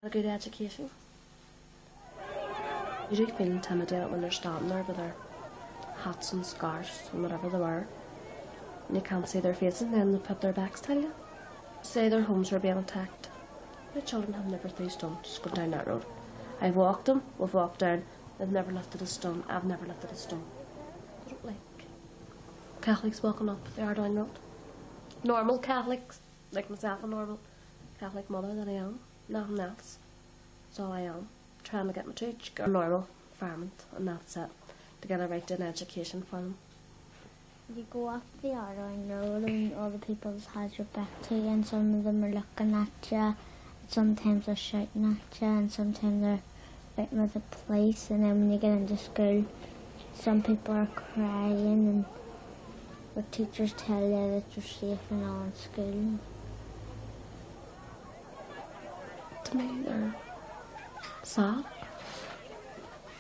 A good education. You do feel intimidated when they're standing there with their hats and scarves and whatever they wear. And you can't see their faces, and then they put their backs to you. Say their homes are being attacked. My children have never threw stones just going down that road. I've walked them, we've walked down, they've never lifted a stone, I've never lifted a stone. I don't like Catholics walking up the Arydone road. Normal Catholics, like myself, a normal Catholic mother that I am. Nothing else. That's all I am. Trying to get my church a normal environment, and that's it. To get a right to an education for them. You go up the Arydone road and all the people has your back to you, and some of them are looking at you. Sometimes they're shouting at you, and sometimes they're fighting with the police. And then when you get into school, some people are crying, and the teachers tell you that you're safe and all in school. To me, they're sad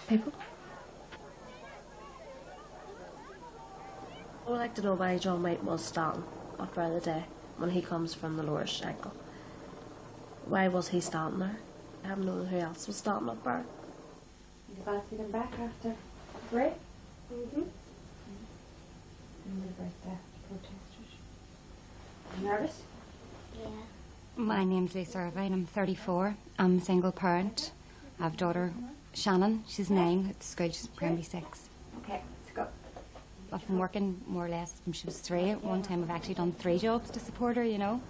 people. I would like to know why John White was standing up by the day when he comes from the lower Shankill. Why was he standing there? I haven't known who else was standing up there. You glad to get back after break? Mm-hmm. And what about the protesters? Are you nervous? Yeah. My name's Lisa Irvine. I'm 34. I'm a single parent. I have a daughter, Shannon. She's 9 at school. She's primary 6. Okay, let's go. I've been working more or less since she was 3. At one time I've actually done 3 jobs to support her, you know.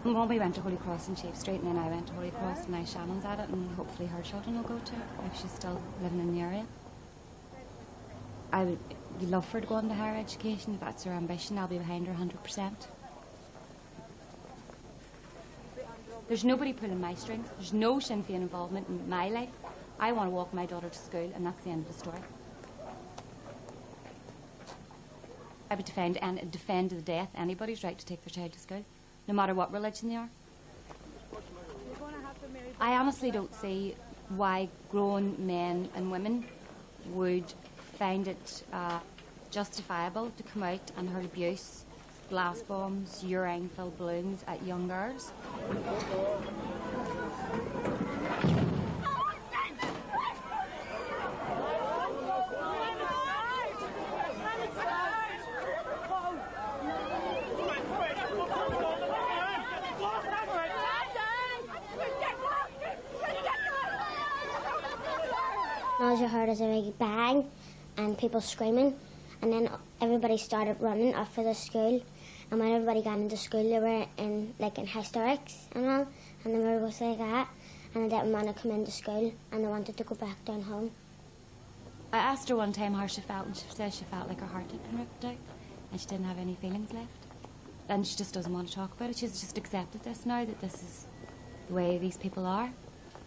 Well, we went to Holy Cross in Chief Street, and then I went to Holy Cross, and now Shannon's at it, and hopefully her children will go to it if she's still living in the area. I would love for her to go into higher education. If that's her ambition, I'll be behind her 100%. There's nobody pulling my strings. There's no Sinn Féin involvement in my life. I want to walk my daughter to school, and that's the end of the story. I would defend to the death anybody's right to take their child to school, no matter what religion they are. I honestly don't see why grown men and women would find it justifiable to come out and hurl abuse, glass bombs, urine-filled balloons at young girls. All you heard is a big bang and people screaming, and then everybody started running up for the school. And when everybody got into school, they were in hysterics and all, and they were both like that, and they didn't want to come into school, and they wanted to go back down home. I asked her one time how she felt, and she said she felt like her heart had been ripped out, and she didn't have any feelings left. And she just doesn't want to talk about it. She's just accepted this now, that this is the way these people are,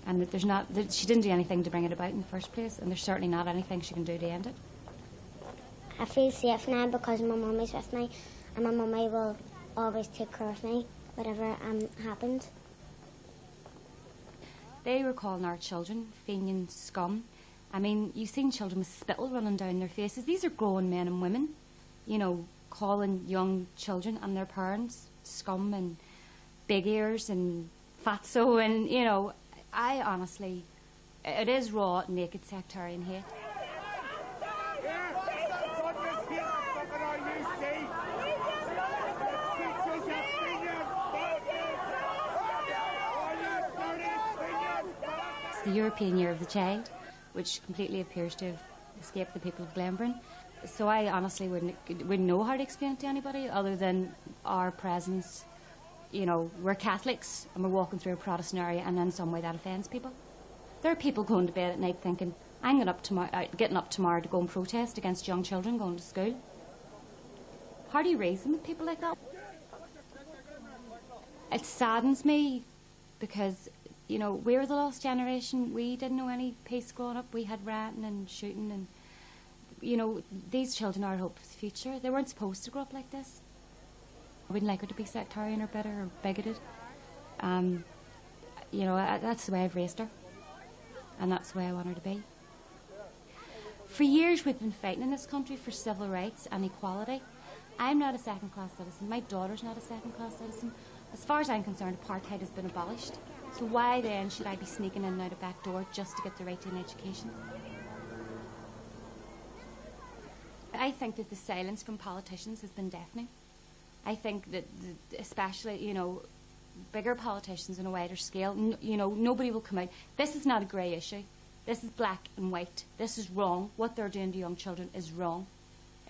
and that she didn't do anything to bring it about in the first place, and there's certainly not anything she can do to end it. I feel safe now because my mummy's with me, and my mummy will always take care of me, whatever happens. They were calling our children Fenian scum. I mean, you've seen children with spittle running down their faces. These are grown men and women, you know, calling young children and their parents scum and big ears and fatso, and, you know, I honestly, it is raw, naked sectarian hate. It's the European Year of the Child, which completely appears to have escaped the people of Glenburn. So I honestly wouldn't know how to explain it to anybody other than our presence. You know, we're Catholics and we're walking through a Protestant area, and in some way that offends people. There are people going to bed at night thinking, I'm getting up tomorrow to go and protest against young children going to school. How do you reason with people like that? It saddens me because, you know, we're the lost generation. We didn't know any peace growing up. We had ranting and shooting, and, you know, these children are our hope for the future. They weren't supposed to grow up like this. I wouldn't like her to be sectarian or bitter or bigoted. You know, that's the way I've raised her, and that's the way I want her to be. For years we've been fighting in this country for civil rights and equality. I'm not a second-class citizen. My daughter's not a second-class citizen. As far as I'm concerned, apartheid has been abolished. So why then should I be sneaking in and out a back door just to get the right to an education? I think that the silence from politicians has been deafening. I think that, especially, you know, bigger politicians on a wider scale, you know, nobody will come out. This is not a grey issue. This is black and white. This is wrong. What they're doing to young children is wrong.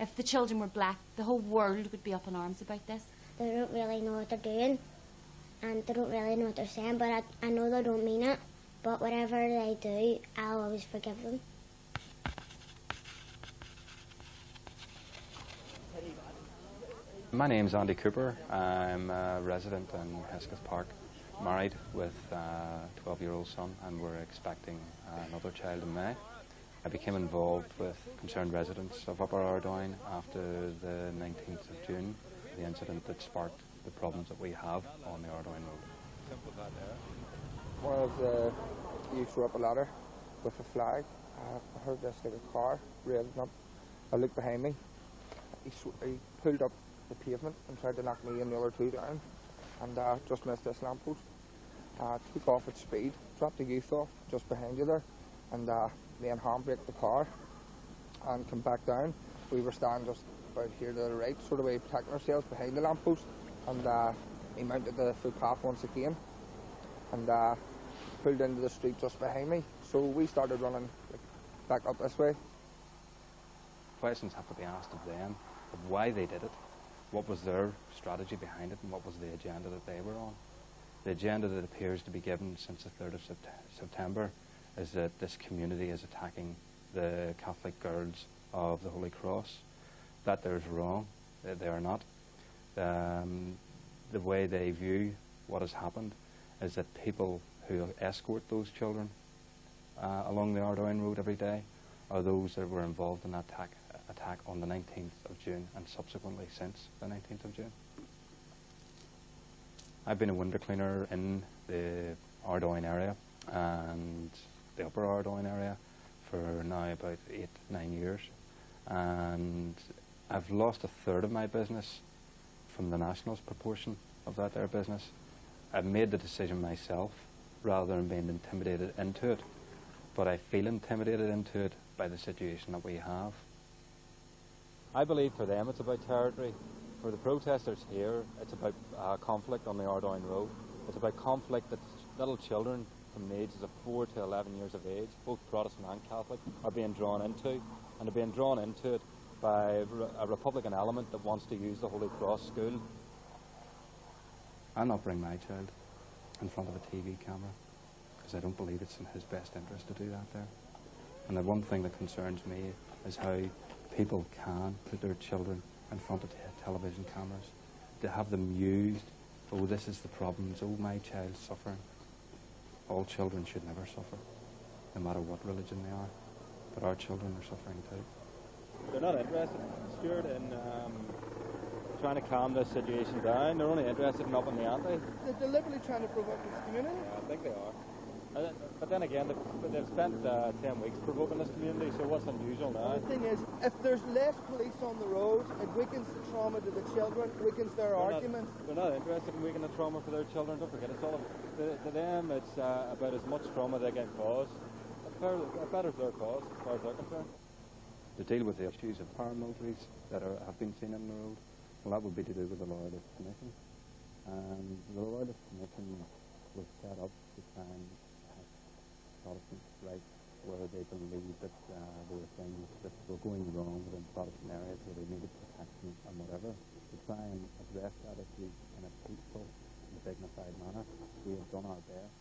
If the children were black, the whole world would be up in arms about this. They don't really know what they're doing, and they don't really know what they're saying, but I know they don't mean it. But whatever they do, I'll always forgive them. My name's Andy Cooper. I'm a resident in Hesketh Park, married with a 12-year-old son, and we're expecting another child in May. I became involved with concerned residents of Upper Arydone after the 19th of June, the incident that sparked the problems that we have on the Arydone Road. One of the youths were up a ladder with a flag. I heard this like a car revving up. I looked behind me. He pulled up the pavement and tried to knock me and the other two down, and just missed this lamppost. Took off at speed, dropped the youth off just behind you there, and then handbraked the car and come back down. We were standing just about here to the right, sort of way protecting ourselves behind the lamppost, and he mounted the footpath once again and pulled into the street just behind me. So we started running back up this way. Questions have to be asked of them of why they did it, what was their strategy behind it, and what was the agenda that they were on. The agenda that appears to be given since the 3rd of September is that this community is attacking the Catholic girls of the Holy Cross. That there's wrong. They are not. The way they view what has happened is that people who escort those children along the Arydone Road every day are those that were involved in that attack on the 19th of June and subsequently since the 19th of June. I've been a window cleaner in the Arydone area and the Upper Arydone area for now about 8-9 years, and I've lost a third of my business from the Nationals proportion of that their business. I've made the decision myself rather than being intimidated into it, but I feel intimidated into it by the situation that we have. I believe for them it's about territory. For the protesters here, it's about conflict on the Arydone Road. It's about conflict that little children from the ages of 4 to 11 years of age, both Protestant and Catholic, are being drawn into. And they're being drawn into it by a Republican element that wants to use the Holy Cross school. I'll not bring my child in front of a TV camera because I don't believe it's in his best interest to do that there. And the one thing that concerns me is how people can put their children in front of television cameras, to have them used. Oh, this is the problems. Oh, my child's suffering. All children should never suffer, no matter what religion they are. But our children are suffering too. They're not interested, Stuart, in trying to calm this situation down. They're only interested in upping the ante. They're deliberately trying to provoke this community. Yeah, I think they are. But then again, they've spent 10 weeks provoking this community, so what's unusual now? The thing is, if there's less police on the roads, it weakens the trauma to the children, weakens their arguments. They're not interested in weakening the trauma for their children. Don't forget, it's all to them. It's about as much trauma they can cause. It betters their cause, as far as they're concerned. To deal with the issues of paramilitaries that have been seen on the road, well, that would be to do with the Loyalist Commission. And the Loyalist Commission was set up to try and have Protestants right where they believed that there were things that were going wrong within Protestant areas where they needed protection and whatever, to try and address that issue in a peaceful and dignified manner. We have done our best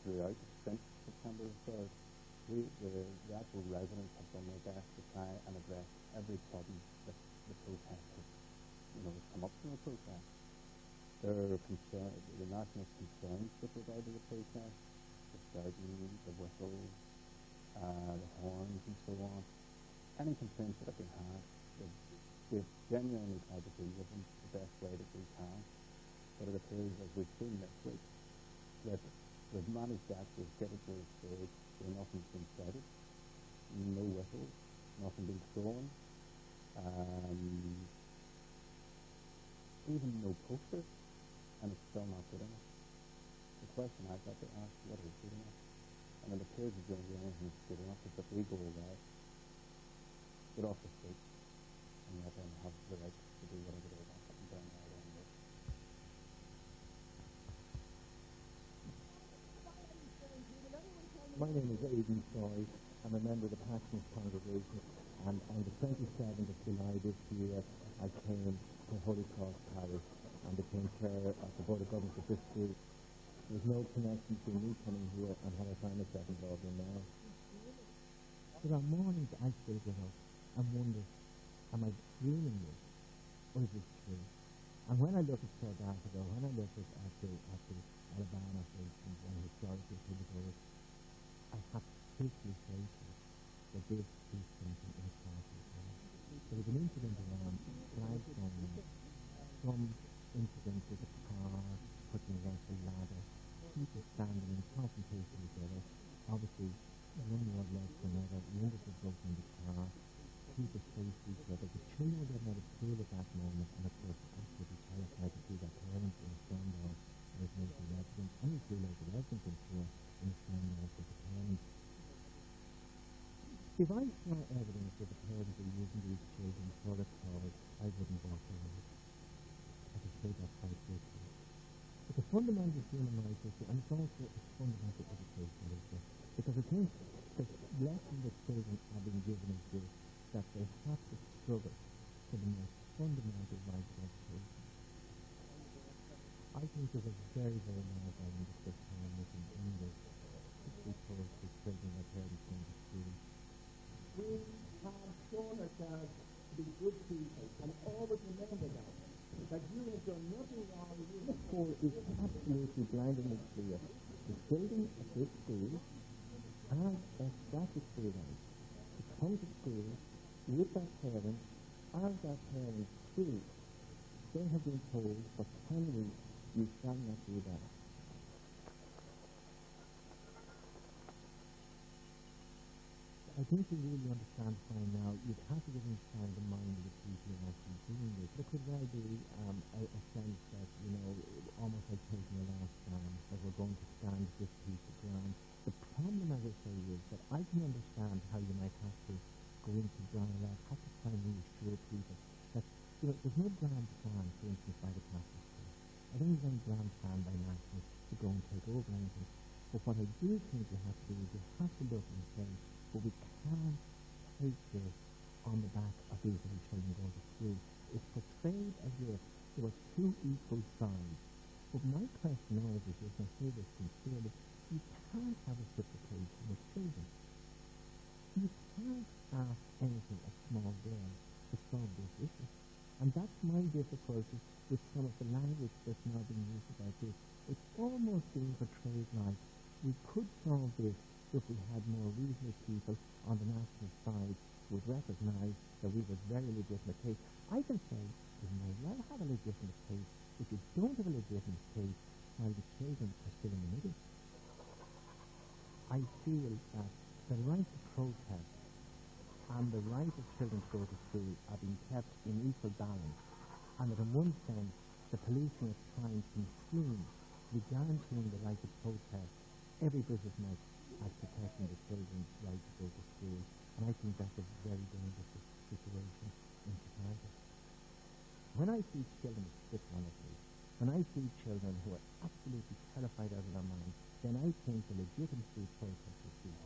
throughout since September 3rd. The actual residents have done their best to try and address every problem that the protest has, come up from the protest. The national concerns with regard to the protest, the shouting, the whistles, the horns and so on. Any complaints that have been had, we've genuinely tried to deal with them the best way that we can. But it appears, as we've seen this week, that we've managed to actually get it to a stage where nothing's been shouted, no whistles, nothing being thrown, even no posters, and it's still not good enough. The question I've got to ask, what is good enough? And it appears as though the only thing that's good enough is that we go away, get off the street, and let them have the right to do whatever they want up and down our own way. My name is Aidan Soy. I'm a member of the Passions congregation, and on the 27th of July this year, I came to Holy Cross Parish and became chair of the Board of Governors of this group. There's no connection between me coming here and what I find myself involved in now. There are mornings I still get up and wonder, am I dreaming this, or is this true? And when I look at South Africa, when I look at the Alabama, for instance, and historical things, I have to safely say to you that this is something in a classic way. There was an incident around flags going up, some incident with a car pushing against a ladder, people standing in confrontation with each other, obviously one word led to another, windows were broken in the car, people faced each other, the children were getting out of school at that moment, and of course absolutely terrified to see their parents in a standoff with local residents, any two local residents in here in a standoff with the parents. If I saw evidence that the parents were using these children for a cause, I wouldn't walk away. I could say that quite quickly. It's a fundamental human rights issue, and it's also a fundamental educational issue, because I think the lesson that children are being given is this, that they have to struggle for the most fundamental rights of education. I think there's a very, very narrow line that this time within English, because the children are parents going to school. We have shown ourselves to be good people, and always remember that you have done nothing wrong. The school is absolutely blindingly clear. The children at this school have a statutory right to come to school with their parents, as their parents choose. They have been told for 10 weeks, you shall not do that. I think you really understand fine now. You'd have to get inside the mind of the people who are actually doing this. There could well be a sense that, almost like taking a last stand, that we're going to stand this piece of ground. The problem, as I say, is that I can understand how you might have to go into ground lab, have to try and reassure people that, there's no grand plan, for instance, by the Catholic Church. I don't think there's any grand plan by nationalists to go and take over anything. But what I do think you have to do is you have to look and say, but we can't take this on the back of these little children going to school. It's portrayed as if there were two equal sides. But my question always is this, and I say this sincerely, you can't have reciprocation with children. You can't ask anything a small girl to solve this issue. And that's my difficulty with some of the language that's now being used about this. It's almost being portrayed like we could solve this if we had more reasonable people on the national side who would recognise that we have a very legitimate case. I can say, you may well have a legitimate case if you don't have a legitimate case while the children are still in the middle. I feel that the right to protest and the right of children to go to school are being kept in equal balance, and that in one sense the policing is trying to consume the guaranteeing the right to protest every bit as much as protecting the children's right to go to school. And I think that's a very dangerous situation in society. When I see children sit on it, when I see children who are absolutely terrified out of their minds, then I think the legitimacy of protest is key.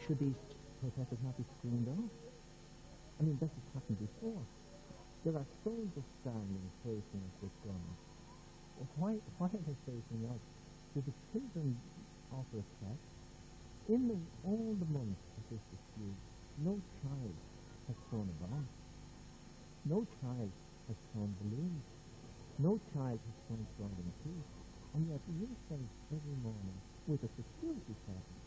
Should these protesters not be screened off? I mean, this has happened before. There are soldiers standing facing us with guns. Why are they facing us? Do the children offer a threat? In all the months of this dispute, no child has thrown a bomb. No child has thrown balloons. No child has thrown strawberry tea. And yet we face every morning with a security presence.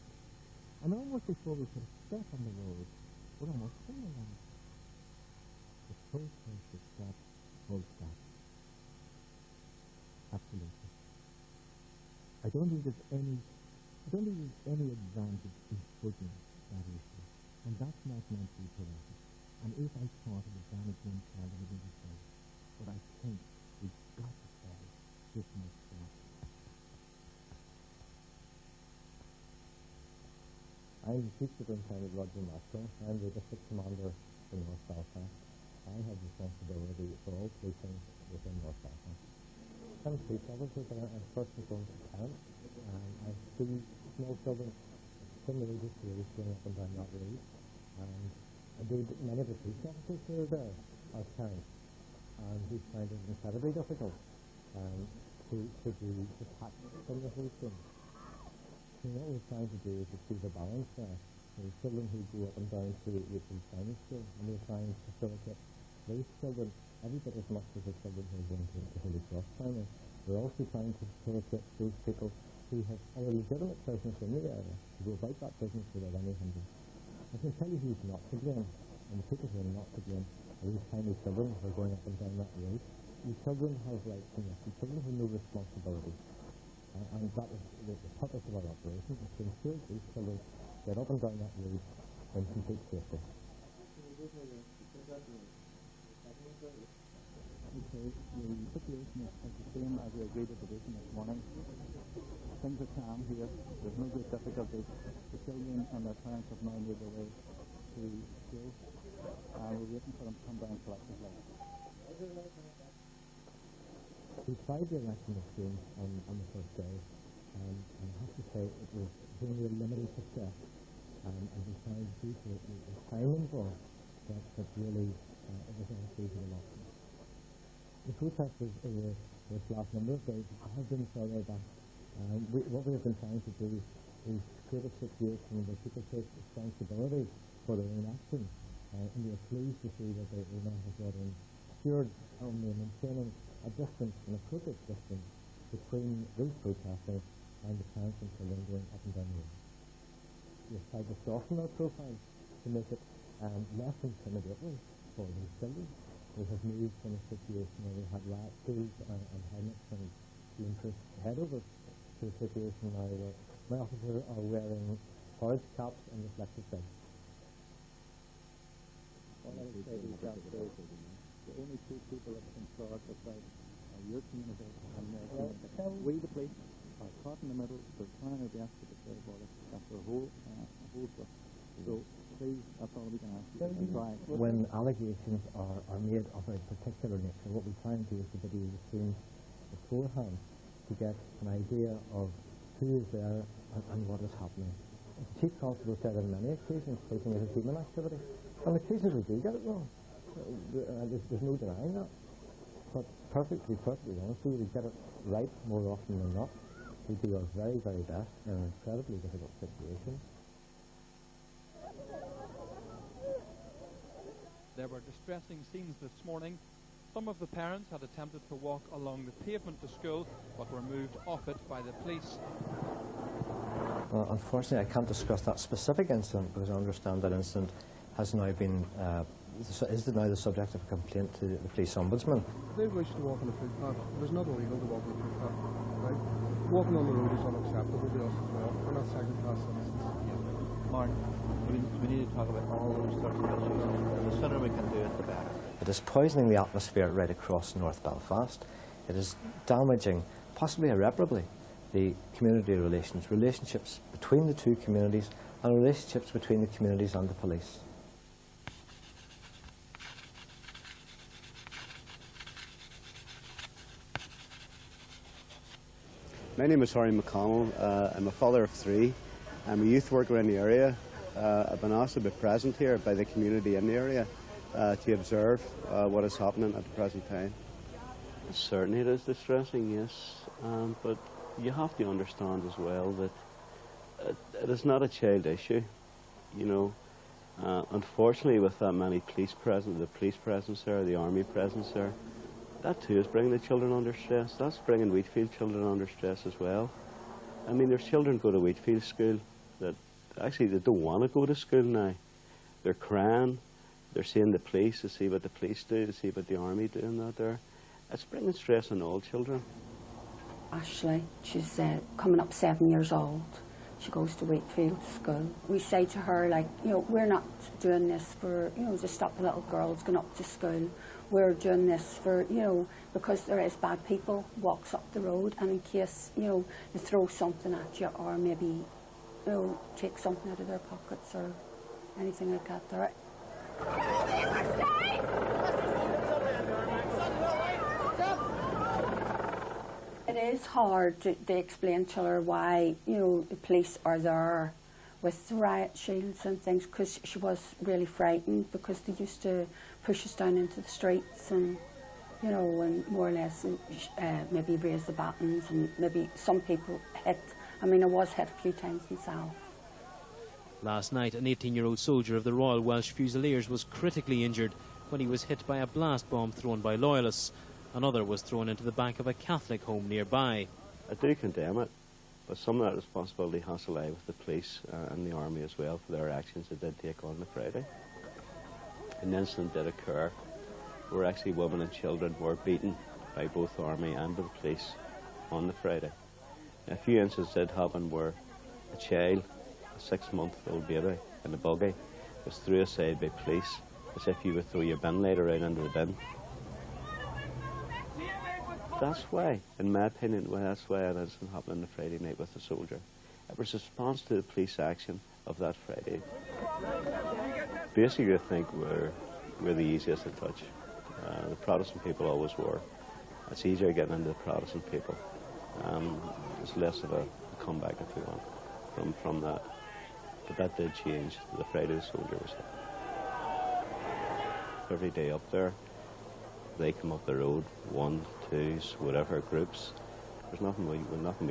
And almost before we put a step on the road, we're almost criminalized. The protest is stop, full stop. Absolutely. I don't think there's any advantage in fudging that issue. And that's not meant to be poetic. And if I thought it was damaging one child, I would be sorry. but I think we've got to say this much stuff. I'm the Chief Superintendent Roger Maxwell. I'm the District Commander in North Belfast. I have responsibility for all policing within North Belfast. I'm a police officer, but I'm first and foremost a parent. I see small children, similar to this, going up and down that road. And indeed, many of the police officers who are there are parents, and who find it incredibly difficult to detach from the whole thing. So what we're trying to do is to see the balance there. The children who go up and down to the primary school, and we're trying to facilitate those children every bit as much as the children who are going to the Holy Cross primary. We're also trying to facilitate those people who have a legitimate presence in the area to go about that business without any hindrance. I can tell you who's not to blame, and the people who are not to blame are these tiny children who are going up and down that road. These children have rights in this. These children have no responsibility. And that is the purpose of our operation, is to ensure that these children get up and down that road in complete safety. Okay, the situation is the same as we agreed at the meeting this morning. Things are calm here. There's no great difficulties. The children and their parents have now made their way to school, and we're waiting for them to come down collectively. We tried the election exchange on the first day, and I have to say it was only a limited success, and we found due to the time involved that really it was an unfeasible option. The protesters over this last number of days have been further back. What we have been trying to do is create a situation where people take responsibility for their own actions, and we are pleased to see that they now have got ensured only maintaining a distance, an appropriate distance, between those protesters and the parents and children going up and down the road. We have tried to soften our profile to make it less intimidating for these children. We have moved from a situation where we had riot tools and helmets and being pushed head over to a situation now where my officers are wearing forage caps and reflective vests. The only two people that can start aside are your community and their community. We, the police, are caught in the middle. We're trying our best to protect the border. That's our whole stuff. So please, that's all we can ask you. And try. When allegations are made of a particular nature, what we try and do is to video the scenes beforehand to get an idea of who is there and what is happening. The Chief Constable said on many occasions policing is a human activity. On occasions we do get it wrong. There's no denying that. But perfectly honest, we get it right more often than not. We do our very, very best in an incredibly difficult situation. There were distressing scenes this morning. Some of the parents had attempted to walk along the pavement to school, but were moved off it by the police. Well, unfortunately, I can't discuss that specific incident because I understand that incident has now been is now the subject of a complaint to the police ombudsman. They wish to walk on the footpath. It is not illegal to walk on the footpath, right? Walking on the road is unacceptable to us as well. We're not second-class citizens. Mark, we need to talk about all those sorts of issues. The sooner we can do it, the better. It is poisoning the atmosphere right across North Belfast. It is damaging, possibly irreparably, the community relationships between the two communities, and relationships between the communities and the police. My name is Harry McCann. I'm a father of 3. I'm a youth worker in the area. I've been asked to be present here by the community in the area to observe what is happening at the present time. Certainly it is distressing, yes, but you have to understand as well that it is not a child issue. You know, unfortunately with that many police present, the police presence there, the army presence there, that too is bringing the children under stress. That's bringing Wheatfield children under stress as well. I mean, there's children go to Wheatfield school that actually they don't want to go to school now. They're crying, they're seeing the police to see what the police do, to see what the army do and that there. It's bringing stress on all children. Ashley, she's coming up 7 years old. She goes to Wakefield School. We say to her, like, you know, we're not doing this for, you know, to stop the little girls going up to school. we're doing this for, you know, because there is bad people walks up the road, and in case, you know, they throw something at you, or maybe, you know, take something out of their pockets or anything like that there. It is hard to explain to her why, you know, the police are there with the riot shields and things, because she was really frightened, because they used to push us down into the streets and, you know, and more or less maybe raise the batons, and maybe some people hit. I mean, I was hit a few times myself. Last night, an 18-year-old soldier of the Royal Welsh Fusiliers was critically injured when he was hit by a blast bomb thrown by loyalists. Another was thrown into the back of a Catholic home nearby. I do condemn it, but some of that responsibility has to lie with the police and the army as well for their actions they did take on the Friday. An incident did occur where actually women and children were beaten by both the army and the police on the Friday. A few incidents did happen where a child, a 6-month-old baby in a buggy, was thrown aside by police as if you would throw your bin lighter right into the bin. That's why, in my opinion, that's why an incident happened on the Friday night with the soldier. It was a response to the police action of that Friday. Basically, I think we're the easiest to touch. The Protestant people always were. It's easier getting into the Protestant people. It's less of a comeback, if you want, from that. But that did change. The Friday the soldier was hit. Every day up there, they come up the road, 1, 2s, whatever groups. There's nothing we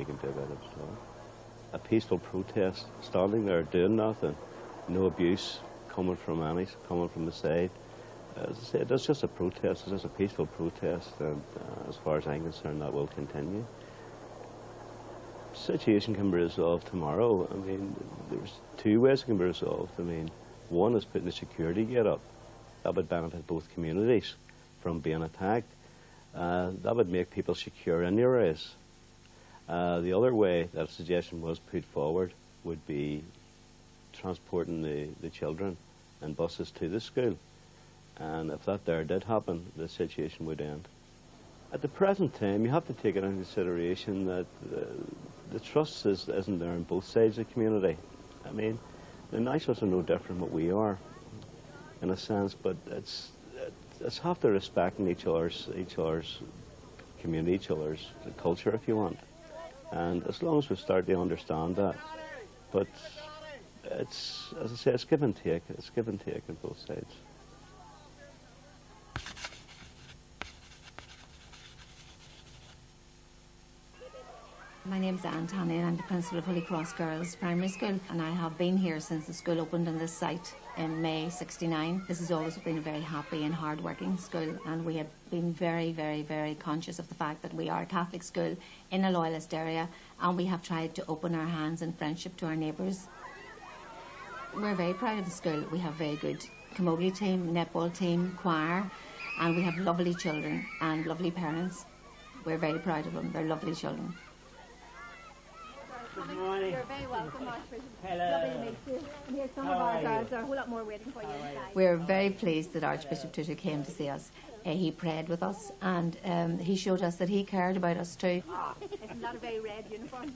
can do about it at all. A peaceful protest, standing there doing nothing, no abuse coming from the side. As I said, it's just a protest. It's just a peaceful protest, and as far as I'm concerned, that will continue. The situation can be resolved tomorrow. I mean, there's 2 ways it can be resolved. I mean, one is putting the security gate up. That would benefit both communities from being attacked. That would make people secure in the areas. The other way that a suggestion was put forward would be transporting the children in buses to the school. And if that there did happen, the situation would end. At the present time, you have to take it into consideration that the trust isn't there on both sides of the community. I mean, the nationalists are no different from what we are, in a sense, but it's have to respect in each other's community, each other's culture, if you want. And as long as we start to understand that, but it's, as I say, it's give and take. It's give and take on both sides. My name's Anne Tanney, and I'm the principal of Holy Cross Girls Primary School, and I have been here since the school opened on this site in May '69. This has always been a very happy and hard-working school, and we have been very, very, very conscious of the fact that we are a Catholic school in a loyalist area, and we have tried to open our hands in friendship to our neighbours. We're very proud of the school. We have a very good camogie team, netball team, choir, and we have lovely children and lovely parents. We're very proud of them. They're lovely children. Good morning. You're very welcome, Archbishop. Hello. Lovely to meet you. And here's some of our girls. There are a whole lot more waiting for you inside. We're very pleased that Archbishop Tutu came to see us. He prayed with us, and he showed us that he cared about us too. Isn't that a very red uniform?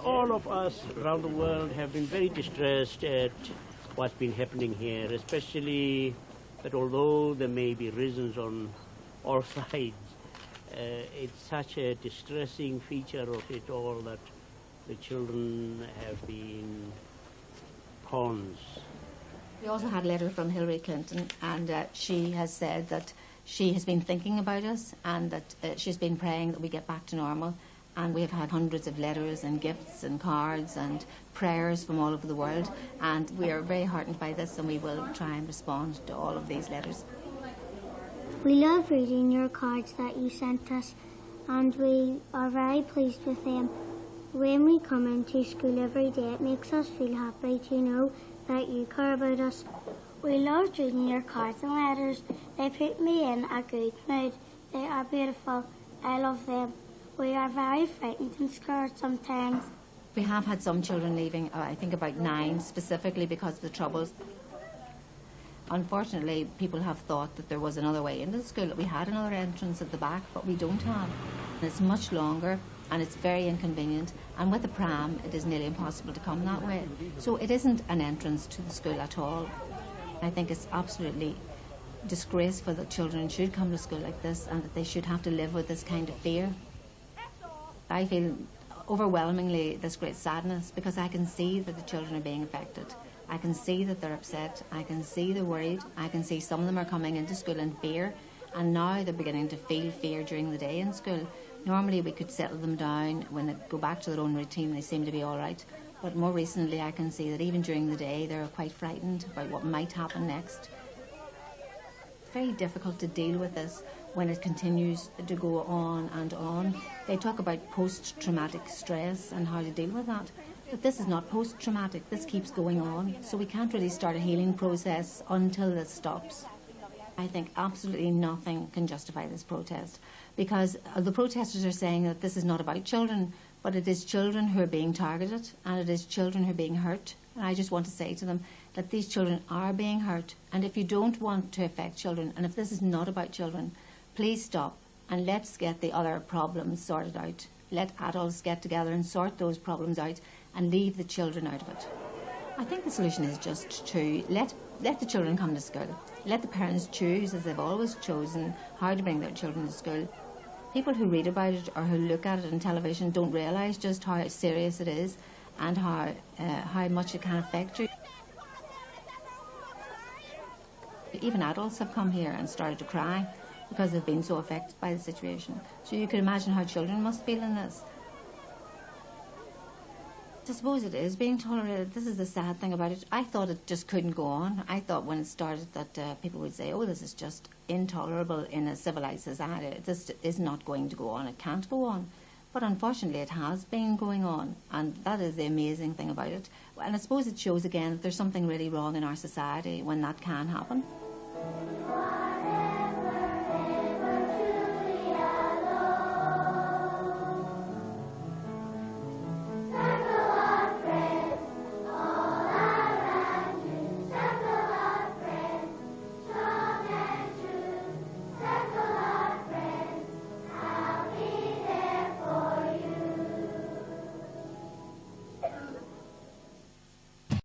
All of us around the world have been very distressed at what's been happening here, especially that although there may be reasons on all sides, it's such a distressing feature of it all that the children have been pawns. We also had a letter from Hillary Clinton, and she has said that she has been thinking about us, and that she's been praying that we get back to normal. And we have had hundreds of letters and gifts and cards and prayers from all over the world, and we are very heartened by this, and we will try and respond to all of these letters. We love reading your cards that you sent us, and we are very pleased with them. When we come into school every day, it makes us feel happy to know that you care about us. We love reading your cards and letters. They put me in a good mood. They are beautiful. I love them. We are very frightened and scared sometimes. We have had some children leaving, I think about 9, specifically because of the troubles. Unfortunately, people have thought that there was another way into the school, that we had another entrance at the back, but we don't have. It's much longer and it's very inconvenient, and with the pram it is nearly impossible to come that way. So it isn't an entrance to the school at all. I think it's absolutely disgraceful that children should come to school like this and that they should have to live with this kind of fear. I feel overwhelmingly this great sadness because I can see that the children are being affected. I can see that they're upset, I can see they're worried, I can see some of them are coming into school in fear, and now they're beginning to feel fear during the day in school. Normally we could settle them down. When they go back to their own routine they seem to be all right, but more recently I can see that even during the day they're quite frightened about what might happen next. It's very difficult to deal with this when it continues to go on and on. They talk about post-traumatic stress and how to deal with that. But this is not post-traumatic, this keeps going on, so we can't really start a healing process until this stops. I think absolutely nothing can justify this protest, because the protesters are saying that this is not about children, but it is children who are being targeted, and it is children who are being hurt. And I just want to say to them that these children are being hurt, and if you don't want to affect children, and if this is not about children, please stop and let's get the other problems sorted out. Let adults get together and sort those problems out and leave the children out of it. I think the solution is just to let the children come to school. Let the parents choose, as they've always chosen, how to bring their children to school. People who read about it or who look at it on television don't realise just how serious it is and how much it can affect you. Even adults have come here and started to cry because they've been so affected by the situation. So you can imagine how children must feel in this. I suppose it is being tolerated. This is the sad thing about it. I thought it just couldn't go on. I thought when it started that people would say, oh, this is just intolerable in a civilised society. This is not going to go on. It can't go on. But unfortunately it has been going on, and that is the amazing thing about it. And I suppose it shows again that there's something really wrong in our society when that can happen.